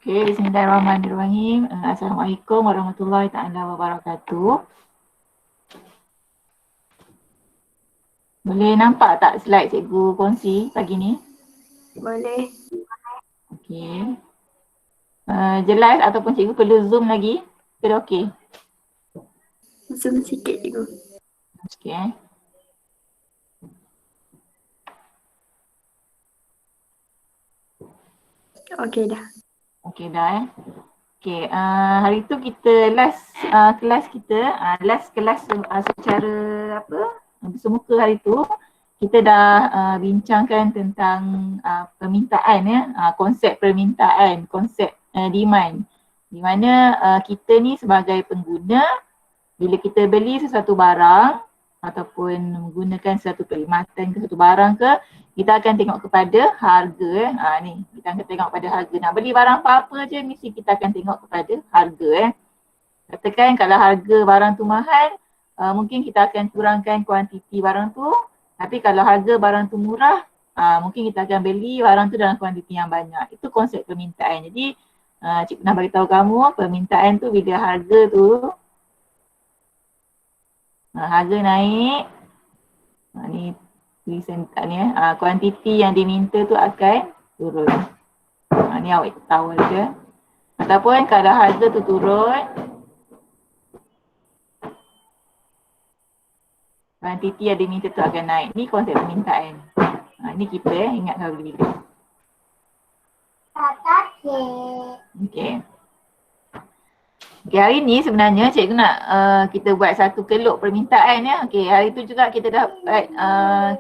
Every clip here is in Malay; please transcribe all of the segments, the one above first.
Okay, bismillahirrahmanirrahim. Assalamualaikum warahmatullahi taala wabarakatuh. Boleh nampak tak slide cikgu kongsi pagi ni? Boleh. Okey. Jelas ataupun cikgu perlu zoom lagi? Ke dah okey? Zoom sikit cikgu. Okey Okey dah. Okey dah Okey, hari tu kita last kelas kita, last kelas secara apa? Bersemuka hari tu kita dah bincangkan tentang permintaan konsep permintaan, konsep demand. Di mana kita ni sebagai pengguna bila kita beli sesuatu barang ataupun menggunakan satu perkhidmatan ke satu barang ke, kita akan tengok kepada harga ni, kita akan tengok kepada harga. Nak beli barang apa-apa je mesti kita akan tengok kepada harga Katakan kalau harga barang tu mahal, mungkin kita akan kurangkan kuantiti barang tu. Tapi kalau harga barang tu murah, mungkin kita akan beli barang tu dalam kuantiti yang banyak. Itu konsep permintaan. Jadi cikgu nak beritahu kamu, permintaan tu bila harga tu harga naik, ni tulisan ni kuantiti yang diminta tu akan turun. Ni awak tahu je. Ataupun kalau harga tu turun, kuantiti yang diminta tu akan naik. Ni konsep permintaan. Ni kita ingat kalau bila. Okay. Okay, hari ni sebenarnya cikgu nak kita buat satu keluk permintaan Okay, hari tu juga kita dah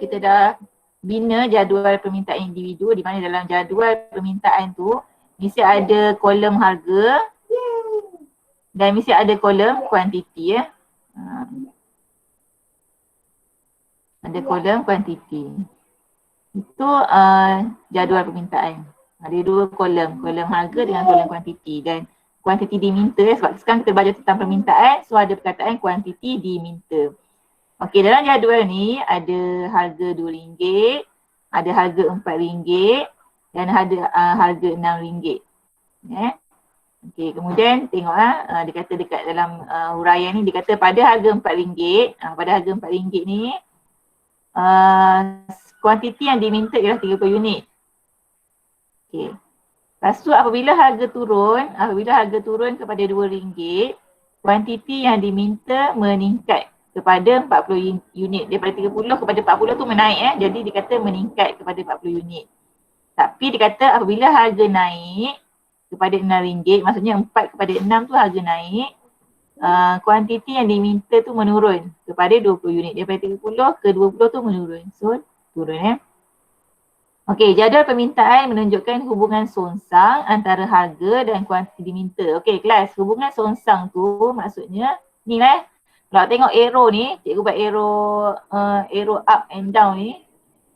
kita dah bina jadual permintaan individu di mana dalam jadual permintaan tu mesti ada kolom harga dan mesti ada kolom kuantiti Ada kolom kuantiti. Itu jadual permintaan. Ada dua kolom harga dengan kolom kuantiti dan kuantiti diminta sebab sekarang kita belajar tentang permintaan, so ada perkataan kuantiti diminta. Okey, dalam jadual ni ada harga RM2, ada harga RM4 dan ada harga RM6. Okey, kemudian tengoklah dia kata dekat dalam huraian ni dia kata pada harga RM4, pada harga RM4 ni kuantiti yang diminta ialah 30 unit. Okey. Lepas tu apabila harga turun kepada RM2, kuantiti yang diminta meningkat kepada 40 unit. Daripada 30 kepada 40 tu menaik jadi dia kata meningkat kepada 40 unit. Tapi dia kata apabila harga naik kepada RM6, maksudnya 4 kepada 6 tu harga naik, kuantiti yang diminta tu menurun kepada 20 unit. Daripada 30 ke 20 tu menurun. So turun Okey, jadual permintaan menunjukkan hubungan songsang antara harga dan kuantiti diminta. Okey, kelas, hubungan songsang tu maksudnya ni lah. Kalau tengok arrow ni, cikgu buat arrow up and down ni.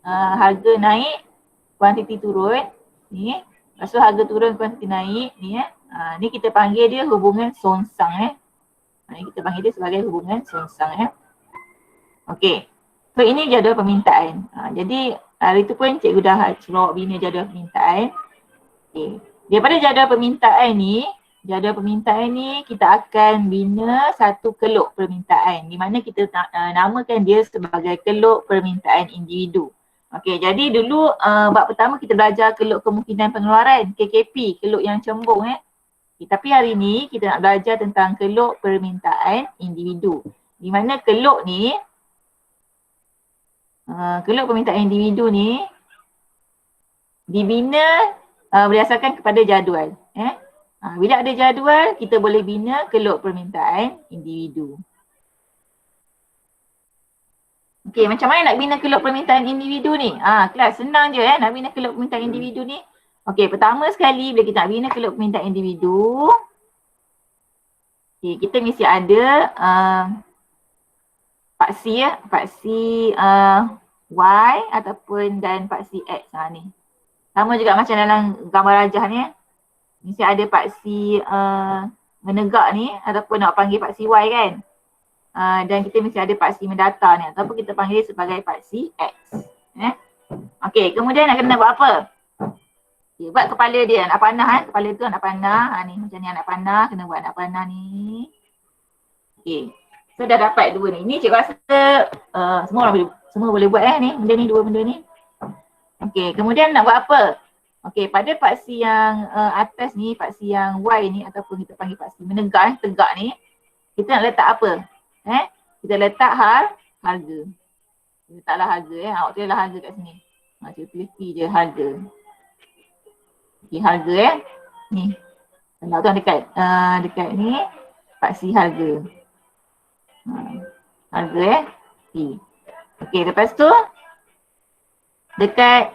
Harga naik, kuantiti turun. Ni, lepas tu harga turun, kuantiti naik. Ni ni kita panggil dia hubungan songsang Ni kita panggil dia sebagai hubungan songsang Okey. So ini jadual permintaan. Jadi hari tu pun cikgu dah suruh bina jadual permintaan. Okay. Daripada jadual permintaan ni kita akan bina satu keluk permintaan di mana kita namakan dia sebagai keluk permintaan individu. Okey, jadi dulu bab pertama kita belajar keluk kemungkinan pengeluaran, KKP, keluk yang cembung Okay, tapi hari ni kita nak belajar tentang keluk permintaan individu. Di mana keluk ni keluk permintaan individu ni dibina berdasarkan kepada jadual. Bila ada jadual, kita boleh bina keluk permintaan individu. Okey, macam mana nak bina keluk permintaan individu ni? Kelas senang je nak bina keluk permintaan individu ni. Okey, pertama sekali bila kita nak bina keluk permintaan individu, okay, kita mesti ada paksi Y ataupun dan paksi X ni. Sama juga macam dalam gambar rajah ni mesti ada paksi menegak ni ataupun nak panggil paksi Y kan. Dan kita mesti ada paksi mendatar ni ataupun kita panggil sebagai paksi X. Okey, kemudian nak kena buat apa? Okay, buat kepala dia, anak panah kepala tu anak panah. Ni macam ni anak panah, kena buat anak panah ni. Okay, so dah dapat dua ni. Ni cikgu rasa semua boleh buat ni, benda ni, dua benda ni. Okay, kemudian nak buat apa? Okay, pada paksi yang atas ni, paksi yang Y ni ataupun kita panggil paksi menegak, tegak ni, kita nak letak apa? Kita letak harga. Kita letaklah harga awak tulislah harga kat sini. Cikgu tulis P je, harga. Okay, harga ni. Kalau tuan dekat ni, paksi harga. Harga P. Okay, lepas tu dekat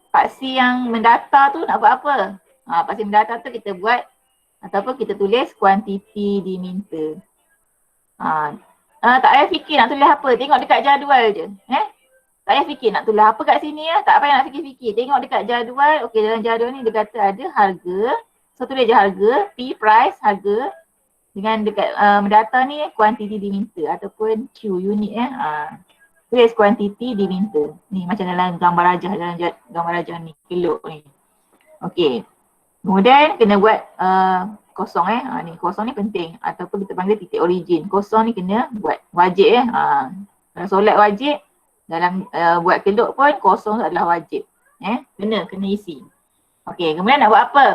paksi yang mendata tu nak buat apa? Paksi mendata tu kita buat ataupun kita tulis kuantiti diminta. Tak payah fikir nak tulis apa, tengok dekat jadual je. Tak payah fikir nak tulis apa kat sini tak payah nak fikir-fikir. Tengok dekat jadual, okey dalam jadual ni dia kata ada harga. So tulis je harga, P price, harga. Dengan dekat mendata ni kuantiti diminta ataupun Q unit tulis kuantiti diminta. Ni macam dalam gambar rajah, dalam gambar rajah ni, kelok ni. Okey. Kemudian kena buat kosong ni kosong ni penting ataupun kita panggil titik origin. Kosong ni kena buat wajib Kalau solat wajib, dalam buat kelok pun kosong adalah wajib. Kena isi. Okey, kemudian nak buat apa?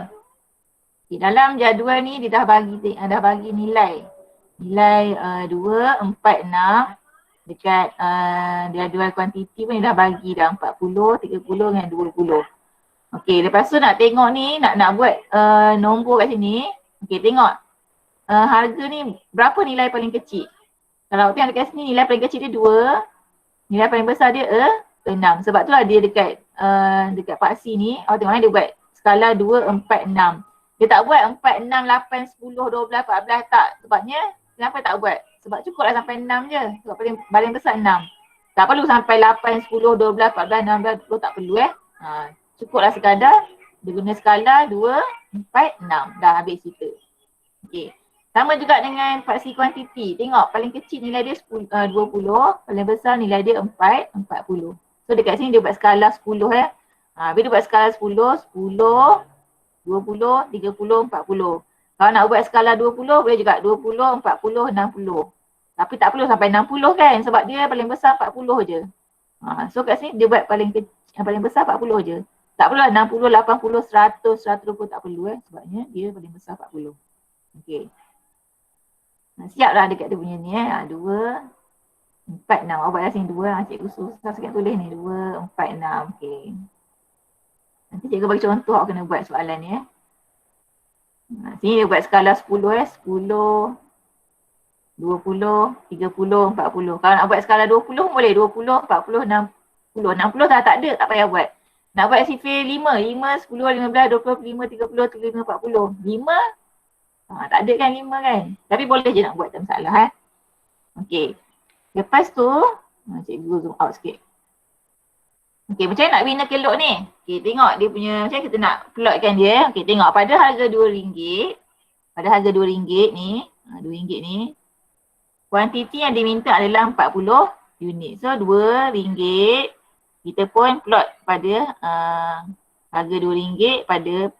Okay, dalam jadual ni dia dah bagi nilai. Nilai 2, 4, 6 dekat jadual kuantiti pun dia dah bagi dah 40, 30 dengan 20. Okey, lepas tu nak tengok ni, nak buat nombor kat sini. Okey, tengok harga ni berapa nilai paling kecil. Kalau tengok dekat sini nilai paling kecil dia 2, nilai paling besar dia 6. Sebab tu lah dia dekat paksi ni, awak tengok dia buat skala 2, 4, 6. Dia tak buat 4, 6, 8, 10, 12, 14 tak. Sebabnya kenapa tak buat? Sebab cukup lah sampai 6 je. Sebab paling besar 6. Tak perlu sampai 8, 10, 12, 14, 16, 20 tak perlu Cukuplah sekadar dia guna skala 2, 4, 6. Dah habis cerita. Okey. Sama juga dengan paksi kuantiti. Tengok paling kecil nilai dia 20, paling besar nilai dia 4, 40. So dekat sini dia buat skala 10 Bila dia buat skala 10, 20, 30, 40. Kalau nak buat skala 20 boleh juga 20, 40, 60. Tapi tak perlu sampai 60 kan sebab dia paling besar 40 je. So kat sini dia buat paling besar 40 je. Tak perlu 60, 80, 100, 120 tak perlu sebabnya dia paling besar 40. Okey. Siap lah dekat dia punya ni 2, 4, 6. Awak buat kat sini 2 cikgu susah sikit tulis ni 2, 4, 6. Okey. Nanti cikgu bagi contoh awak kena buat soalan ni sini dia buat skala 10 10, 20, 30, 40. Kalau nak buat skala 20 boleh 20, 40, 60. 60 dah tak ada, tak payah buat. Nak buat sifir 5, 5, 10, 15, 20, 25, 30, 35, 40. 5? Tak ada kan 5 kan? Tapi boleh je nak buat tak masalah Okey. Lepas tu, cikgu zoom out sikit. Okey, macam mana nak bina kelok ni? Okey, tengok dia punya, macam kita nak plotkan dia. Okey, tengok pada harga RM2, pada harga RM2 ni, RM2 ni, kuantiti yang diminta adalah 40 unit. So, RM2, kita pun plot pada harga RM2 pada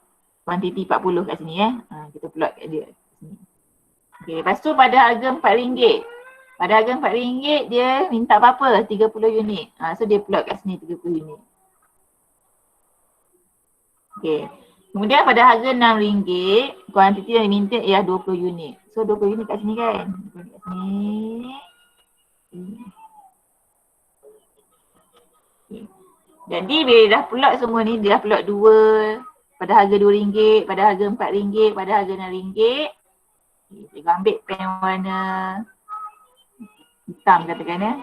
kuantiti 40 kat sini kita plot kat dia. Okey, lepas tu pada harga RM4. Pada harga RM4 dia minta apa-apa? 30 unit. So dia plot kat sini 30 unit. Okey. Kemudian pada harga RM6, kuantiti yang diminta ialah 20 unit. So 20 unit kat sini kan? 20 unit kat sini. Okay. Jadi bila dah plot semua ni, dia dah plot 2 pada harga RM2, pada harga RM4, pada harga RM6. Cikgu ambil pen warna hitam katakan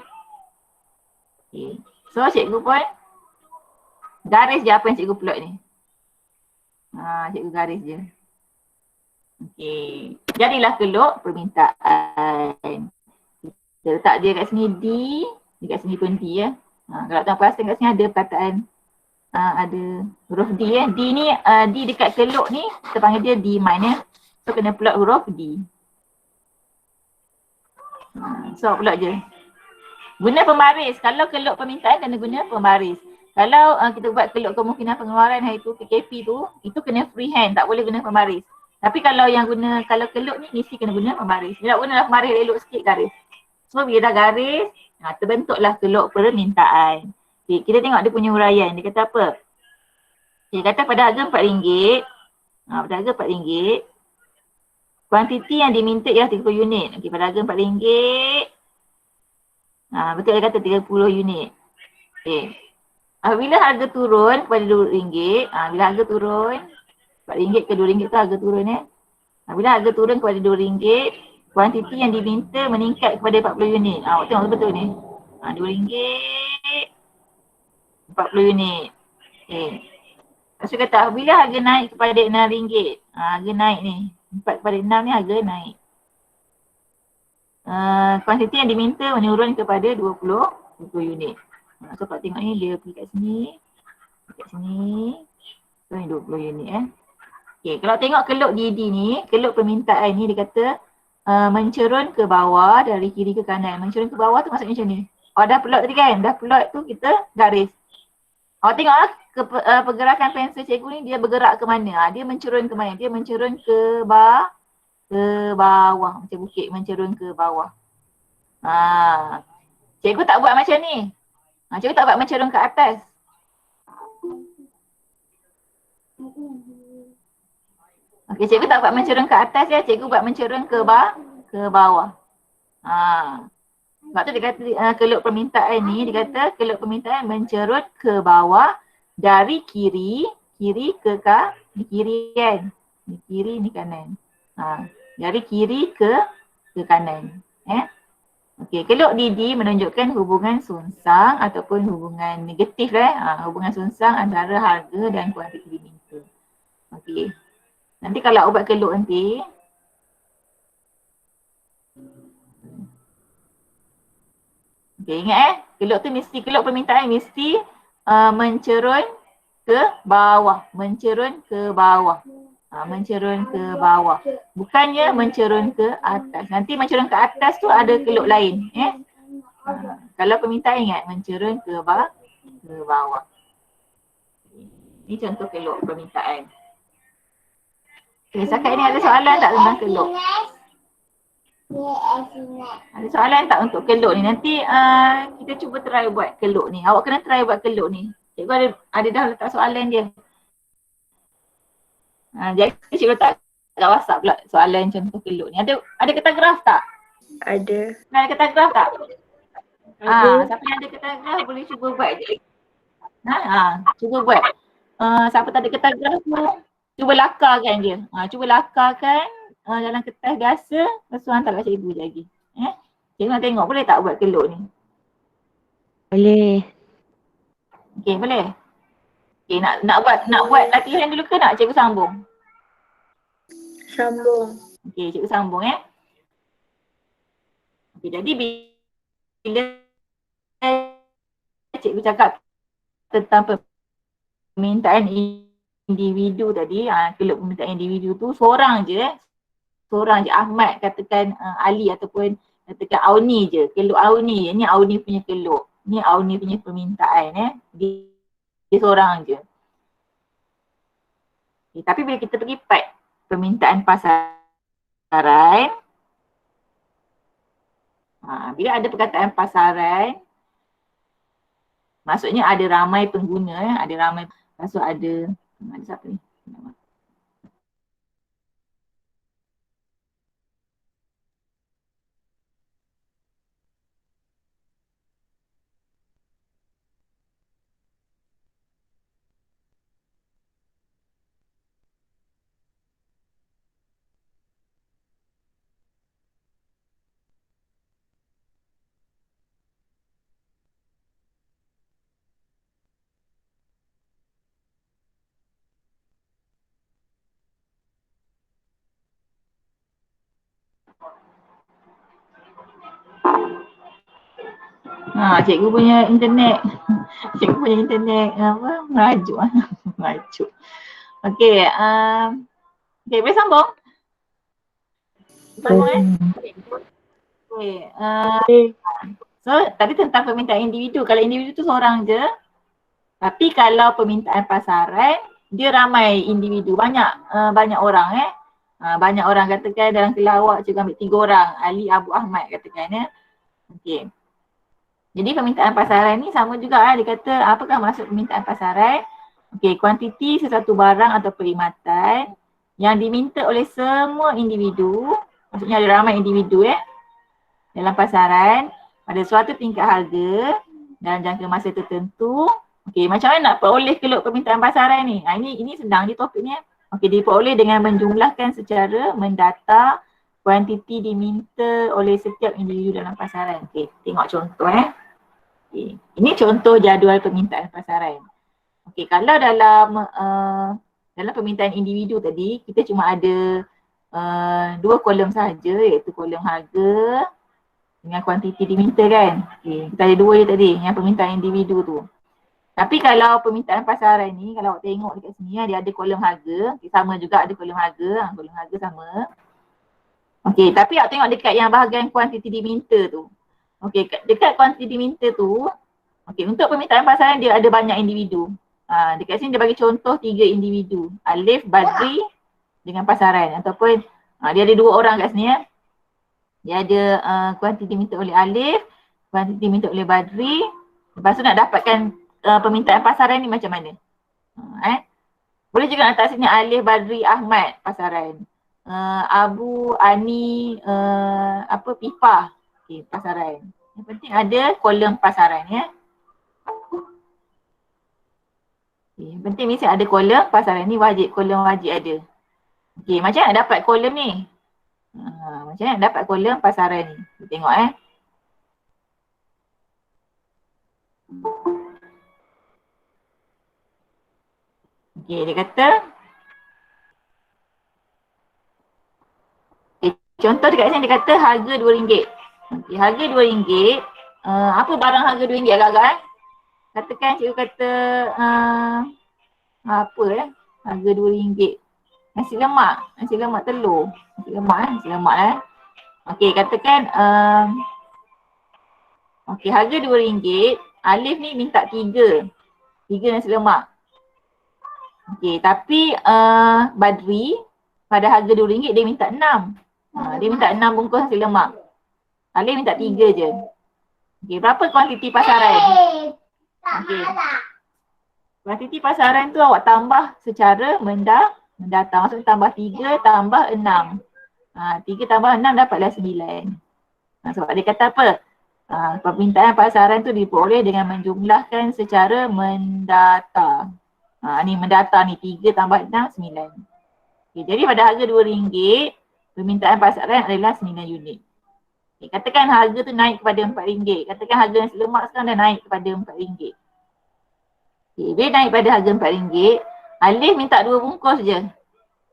Okay. So cikgu pun garis je apa yang cikgu plot ni. Cikgu garis je. Okey. Jadilah kelok permintaan. Kita letak dia kat sini D, dekat sini pun D kalau tuan perasan kat sini ada perkataan ada huruf D D ni D dekat kelok ni kita panggil dia D minus. So kena plot huruf D. So plot je. Guna pembaris. Kalau kelok permintaan kena guna pembaris. Kalau kita buat keluk kemungkinan pengeluaran hari tu PKP tu, itu kena freehand, tak boleh guna pembaris. Tapi kalau yang guna, kalau keluk ni mesti kena guna pembaris. Dia nak guna pembaris elok sikit garis. So bila dah garis, terbentuklah keluk permintaan. Okay, kita tengok dia punya huraian. Dia kata apa? Dia kata pada harga RM4, pada harga RM4, kuantiti yang diminta ialah 30 unit. Okay, pada harga RM4, betul dia kata 30 unit. Okay. Bila harga turun kepada RM2, bila harga turun, RM4 ke RM2 tu harga turun Bila harga turun kepada RM2, kuantiti yang diminta meningkat kepada 40 unit. Tengok betul ni. RM2, 40 unit. Okay. Lepas tu kata, bila harga naik kepada RM6, harga naik ni. 4 kepada 6 ni harga naik. Kuantiti yang diminta menurun kepada 20 unit. So kalau tengok ni dia pergi kat sini. Kat sini. So ni 20 unit Okay, kalau tengok keluk DD ni, keluk permintaan ni dia kata mencerun ke bawah dari kiri ke kanan. Mencerun ke bawah tu maksudnya macam ni. Dah plot tadi kan? Dah plot tu kita garis. Tengoklah pergerakan pensel cikgu ni dia bergerak ke mana? Dia mencerun ke mana? Dia mencerun ke bawah. Macam bukit mencerun ke bawah. Cikgu tak buat macam ni. Cikgu tak buat mencerun ke atas. Okey, cikgu tak buat mencerun ke atas ya. Cikgu buat mencerun ke bawah. Sebab tu dia kata keluk permintaan ni, dia kata keluk permintaan mencerut ke bawah dari kiri ke kiri kan. Ni kiri ni kanan. Dari kiri ke kanan. Okey, keluk DD menunjukkan hubungan sunsang ataupun hubungan negatif hubungan sunsang antara harga dan kuantiti diminta. Okey. Nanti kalau ubat keluk nanti ingat keluk tu mesti, keluk permintaan mesti mencerun ke bawah. Mencerun ke bawah. Mencerun ke bawah. Bukannya mencerun ke atas. Nanti mencerun ke atas tu ada keluk lain. Kalau permintaan ingat mencerun ke bawah. Ini contoh keluk permintaan. Okay, setakat ni ada soalan tak tentang keluk? Ada soalan tak untuk keluk ni? Nanti kita cuba try buat keluk ni. Awak kena try buat keluk ni. Cikgu ada dah letak soalan dia. Jadi cikgu letak kat WhatsApp pula soalan contoh keluk ni. Ada kertas graf tak? Ada. Ada kertas graf tak? Ada. Siapa yang ada kertas graf boleh cuba buat je. Cuba buat. Siapa tak ada kertas graf tu, cuba lakarkan dia. Cuba lakarkan dalam kertas biasa, lepas tu hantar kat cikgu je lagi. Cikgu nak tengok boleh tak buat keluk ni? Boleh. Okey, boleh? Okey, nak buat latihan dulu ke nak cikgu sambung? Sambung. Okey, cikgu sambung Okey, jadi bila cikgu cakap tentang permintaan individu tadi, keluk permintaan individu tu seorang je Ahmad katakan Ali ataupun katakan Auni je, keluk Auni je. Ni Auni punya keluk. Ni Auni punya permintaan dia seorang je. Okay, tapi bila kita pergi part permintaan pasaran, bila ada perkataan pasaran, maksudnya ada ramai pengguna, ada ramai, maksud ada siapa ni? Cikgu punya internet. Cikgu punya internet merajuk. Merajuk. Okey, boleh sambung? Sambung Okey. So tadi tentang permintaan individu. Kalau individu tu seorang je, Tapi kalau permintaan pasaran, dia ramai individu, banyak orang banyak orang katakan dalam kelas awak cikgu ambil 3 orang, Ali, Abu, Ahmad katakan Okey. Jadi permintaan pasaran ni sama juga dia kata apakah maksud permintaan pasaran? Okey, kuantiti sesuatu barang atau perkhidmatan yang diminta oleh semua individu, maksudnya ada ramai individu dalam pasaran pada suatu tingkat harga dalam jangka masa tertentu. Okey, macam mana nak peroleh keluk permintaan pasaran ni? Ini senang ni topiknya. Okey, diperoleh dengan menjumlahkan secara mendata kuantiti diminta oleh setiap individu dalam pasaran. Okey, tengok contoh Okay. Ini contoh jadual permintaan pasaran. Okey, kalau dalam permintaan individu tadi, kita cuma ada 2 kolom sahaja, iaitu kolom harga dengan kuantiti diminta kan. Okey, kita ada 2 je tadi, yang permintaan individu tu. Tapi kalau permintaan pasaran ni, kalau awak tengok dekat sini, dia ada kolom harga. Okay, sama juga ada kolom harga, kolom harga sama. Okey, tapi awak tengok dekat yang bahagian kuantiti diminta tu. Okey, dekat kuantiti diminta tu, okey, untuk permintaan pasaran dia ada banyak individu. Dekat sini dia bagi contoh 3 individu. Alif, Badri dengan pasaran ataupun dia ada 2 orang kat sini Dia ada kuantiti diminta oleh Alif, kuantiti diminta oleh Badri. Lepas tu nak dapatkan permintaan pasaran ni macam mana? Boleh juga nak letak sini Alif, Badri, Ahmad pasaran. Abu, Ani, Pipah. Okey, pasaran. Yang penting ada kolom pasaran Okay, yang penting mesti ada kolom pasaran ni wajib, kolom wajib ada. Okey, macam mana nak dapat kolom ni? Macam mana nak dapat kolom pasaran ni? Kita tengok Okey, dia kata contoh dekat sini dia kata harga RM2. Okay, harga RM2. Apa barang harga RM2 agak-agak Katakan cikgu kata harga RM2. Nasi lemak telur. Nasi lemak Okey, katakan okey, harga RM2. Alif ni minta 3 nasi lemak. Okey, tapi Badri pada harga RM2 dia minta 6. Dia minta 6 bungkus nasi lemak. Alif minta 3 je. Okey, berapa kuantiti pasaran? Okey. Kuantiti pasaran tu awak tambah secara mendata. Maksudnya tambah 3 tambah 6. 3 tambah 6 dapatlah 9. Sebab dia kata apa? Permintaan pasaran tu diperoleh dengan menjumlahkan secara mendata. Ni mendata ni 3 tambah 6, 9. Okay, jadi pada harga RM2, permintaan pasaran adalah 9 unit. Okay, katakan harga tu naik kepada RM4. Katakan harga nasi lemak sekarang dah naik kepada RM4. Okay, dia naik pada harga RM4. Alif minta 2 bungkus je.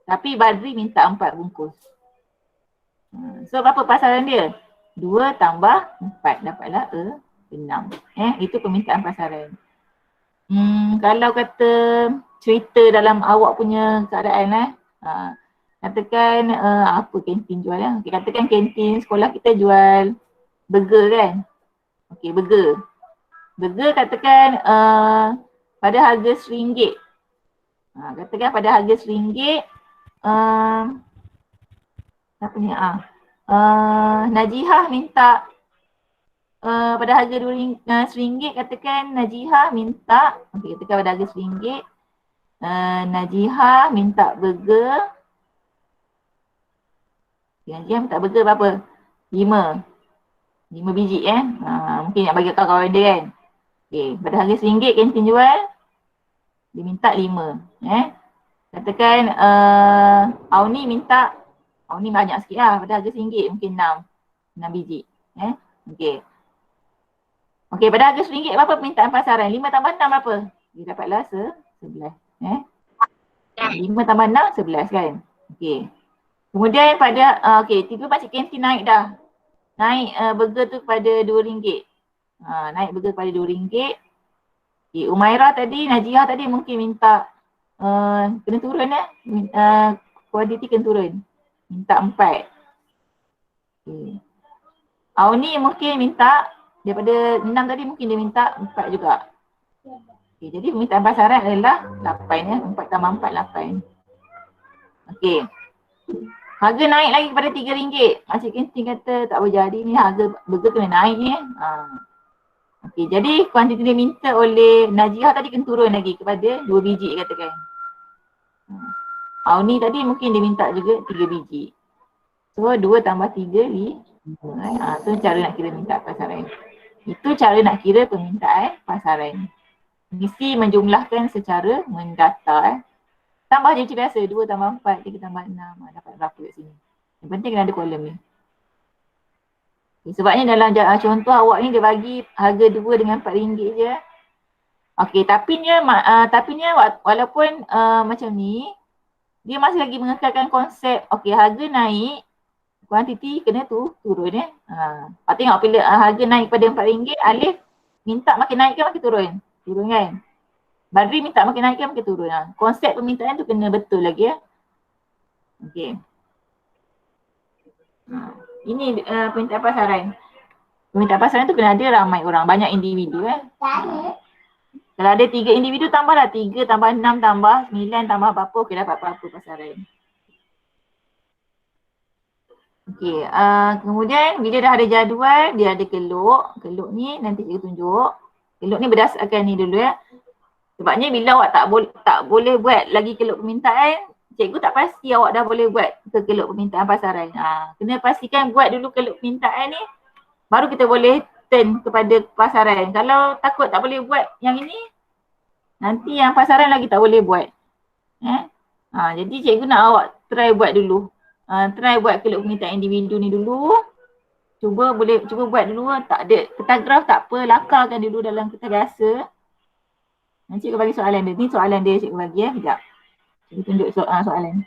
Tapi Badri minta 4 bungkus. So berapa pasaran dia? 2 tambah 4 dapatlah 6. Itu permintaan pasaran. Kalau kata cerita dalam awak punya keadaan katakan apa kantin jual Okay, katakan kantin sekolah kita jual burger kan. Okey, burger. Burger katakan pada harga RM1. Katakan pada harga RM1 apa ni Najihah minta pada harga RM1 katakan Najihah minta katakan pada harga RM1 Najihah minta burger. Najihah minta burger berapa? 5 biji mungkin nak bagi kawan-kawan dia kan. Pada harga RM1 kantin jual dia minta 5 katakan Auni banyak sikit pada harga RM1 mungkin 6 biji Okey, pada harga RM1 berapa permintaan pasaran? 5 tambah 6 berapa? Dia dapatlah 11 5 tambah 6, 11 kan? Okey. Kemudian pada tiba makcik kantin naik dah. Naik burger tu kepada RM2. Naik burger kepada RM2. Okay, Umairah tadi, Najihah tadi mungkin minta kena turun kuantiti kena turun. Minta 4. Okay. Auni mungkin minta daripada 6 tadi mungkin dia minta 4 juga. Okey, jadi permintaan pasaran adalah 8 ya. 4 tambah 4, 8. Okey. Harga naik lagi kepada RM3. Macam Kenting kata tak boleh jadi ni, harga burger kena naik ni. Okey, jadi kuantiti diminta oleh Najiah tadi kena turun lagi kepada 2 biji katakan. Auni tadi mungkin dia minta juga 3 biji. So 2 tambah 3 biji. Tu cara nak kira minta pasaran. Itu cara nak kira permintaan pasaran. Mesti menjumlahkan secara mendata. Tambah je macam biasa, 2 tambah 4, 3 tambah 6. Dapat berapa kat sini. Yang penting kena ada kolom ni. Okay, sebabnya dalam contoh awak ni dia bagi harga 2 dengan RM4 je. Okey, tapinya walaupun macam ni, dia masih lagi mengekalkan konsep, okey harga naik, kuantiti kena turun ya. Tengok bila harga naik pada RM4, Alif minta makin naik ke makin turun? Turun kan? Badri minta makin naik ke makin turun? Konsep permintaan tu kena betul lagi ya. Okey. Ini permintaan pasaran. Permintaan pasaran tu kena ada ramai orang, banyak individu kan. Kalau ada 3 individu tambahlah 3 tambah 6 tambah 9 tambah berapa, okey dapat berapa pasaran. Okey, kemudian bila dah ada jadual, dia ada keluk. Keluk ni nanti cikgu tunjuk. Keluk ni berdasarkan ni dulu ya. Sebabnya bila awak tak boleh buat lagi keluk permintaan, cikgu tak pasti awak dah boleh buat ke keluk permintaan pasaran. Kena pastikan buat dulu keluk permintaan ni, baru kita boleh turn kepada pasaran. Kalau takut tak boleh buat yang ini, nanti yang pasaran lagi tak boleh buat. Jadi cikgu nak awak try buat dulu. Try buat keluk permintaan individu ni dulu. Cuba buat dulu. Tak ada kertas graf tak apa, lakarkan dulu dalam kertas biasa. Nanti cikgu bagi soalan dia. Ni soalan dia cikgu bagi ya. Sekejap. Cikgu tunjuk soalan.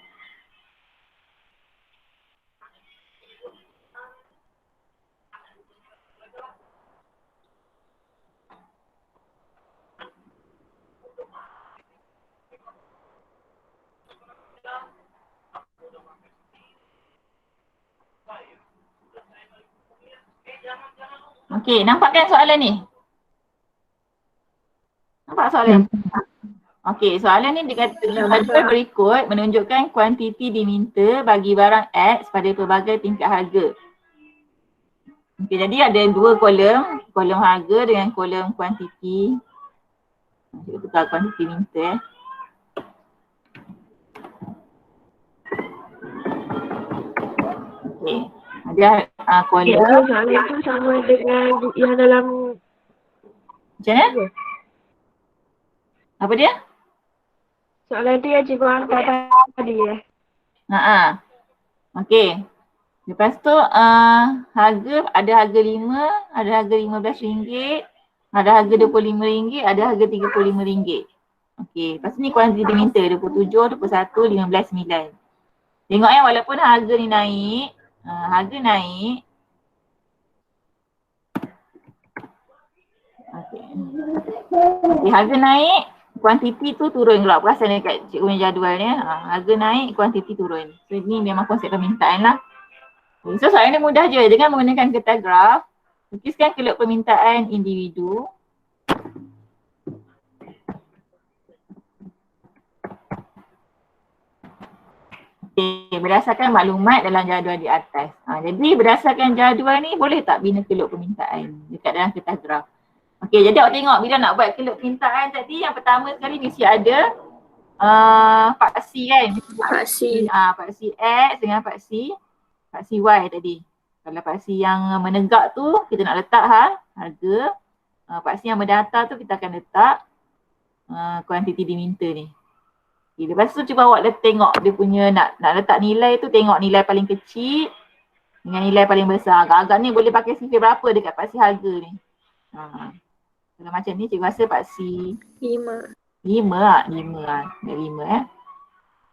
Okey, nampak kan soalan ni? Nampak soalan? Okey, soalan ni dikatakan berikut menunjukkan kuantiti diminta bagi barang X pada pelbagai tingkat harga. Okey, jadi ada 2 kolom harga dengan kolom kuantiti. Kita tukar kuantiti minta. Okey, ada kolom. Soalan tu sama dengan yang dalam macam mana? Apa dia? soalan tu yang cikgu hantar tadi ya. Okey. Lepas tu harga, ada harga 5, ada harga RM15, ada harga RM25, ada harga RM35. Okey, lepas ni kuantiti diminta 27, 21, 15, 9. Tengok ya, walaupun harga ni naik, Okey, harga naik, kuantiti tu turun pula. Perasan dekat cikgu punya jadual ni. Harga naik, kuantiti turun. So ni memang konsep permintaan lah. So soalan ni mudah je. Dengan menggunakan kertas graf, lukiskan keluk permintaan individu. Okay, berdasarkan maklumat dalam jadual di atas. Jadi berdasarkan jadual ni boleh tak bina keluk permintaan dekat dalam kertas graf. Okey, jadi awak tengok bila nak buat keluk permintaan tadi, yang pertama sekali mesti ada paksi kan. Paksi X dengan paksi Y tadi. Kalau paksi yang menegak tu kita nak letak harga. Paksi yang berdata tu kita akan letak kuantiti diminta ni. Okay, lepas tu cuba awak tengok dia punya nak letak nilai tu, tengok nilai paling kecil dengan nilai paling besar. Agak-agak ni boleh pakai sifir berapa dekat paksi harga ni. Kalau macam ni cikgu rasa paksi 5 5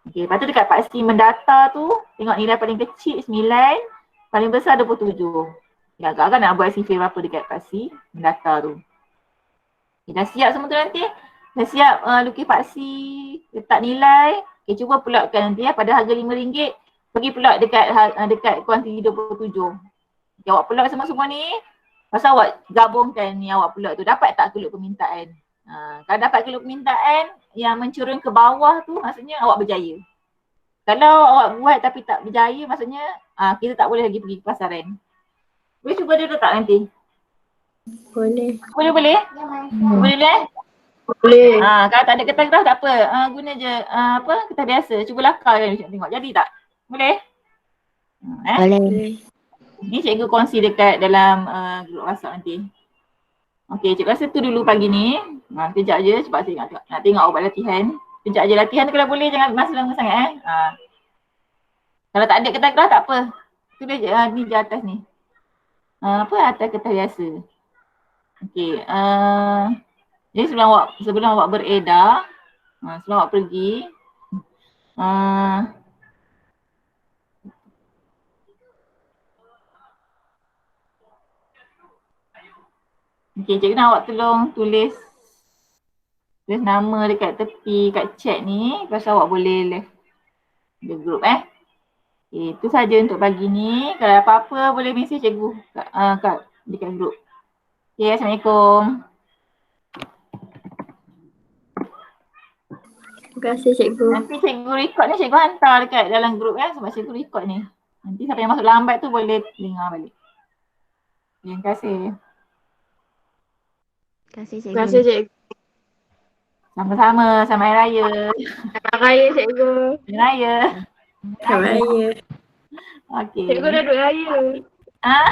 Okay, lepas tu dekat paksi mendata tu tengok nilai paling kecil 9, paling besar 27. Ya, agak-agak nak buat sifir berapa dekat paksi mendata tu. Okay, dah siap semua tu nanti? Dah siap lukis paksi, letak nilai. Okay, cuba plotkan nanti pada harga RM5. Pergi plot dekat kuantiti 27. Okay, awak plot semua-semua ni. Pasal awak gabungkan ni awak plot tu, dapat tak keluk permintaan? Kalau dapat kilo permintaan yang mencurun ke bawah tu maksudnya awak berjaya. Kalau awak buat tapi tak berjaya maksudnya kita tak boleh lagi pergi ke pasaran. Boleh cuba dulu tak nanti? Boleh. Boleh? Boleh eh? Boleh. Kalau tak ada kertas graf tak apa. Guna je kertas biasa. Cuba lakar kan tengok. Jadi tak? Boleh? Boleh. Ni cikgu kongsi dekat dalam grup WhatsApp nanti. Okey, cikgu rasa tu dulu pagi ni. Kejap je sebab saya nak tengok awak buat latihan. Kejap je latihan tu kalau boleh jangan masa lama sangat Kalau tak ada kertas graf tak apa. Tulis je ni je atas ni. Atas kertas biasa. Okey. Jadi sebelum awak beredar, sebelum awak pergi, okey, cikgu nak awak tolong tulis nama dekat tepi kat chat ni, lepas tu awak boleh left the group Okay, itu saja untuk pagi ni. Kalau apa-apa boleh mesej cikgu kat dekat group. Okay, Assalamualaikum. Terima kasih cikgu. Nanti cikgu record ni cikgu hantar dekat dalam group sebab cikgu record ni. Nanti siapa yang masuk lambat tu boleh dengar balik. Terima kasih. Terima kasih cikgu. Terima kasih cikgu. Sama-sama, selamat hari raya. Selamat raya cikgu. Selamat raya. Selamat raya. Okey. Cikgu dah duduk raya.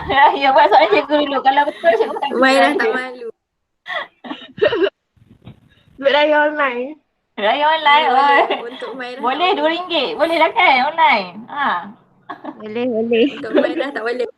Raya buat soalan cikgu dulu. Kalau betul cikgu tak Mai dah tak malu. Duduk raya online. Raya online. Untuk Mai dah. Boleh RM2. Boleh dah kan online? Boleh. Untuk Mai dah tak boleh.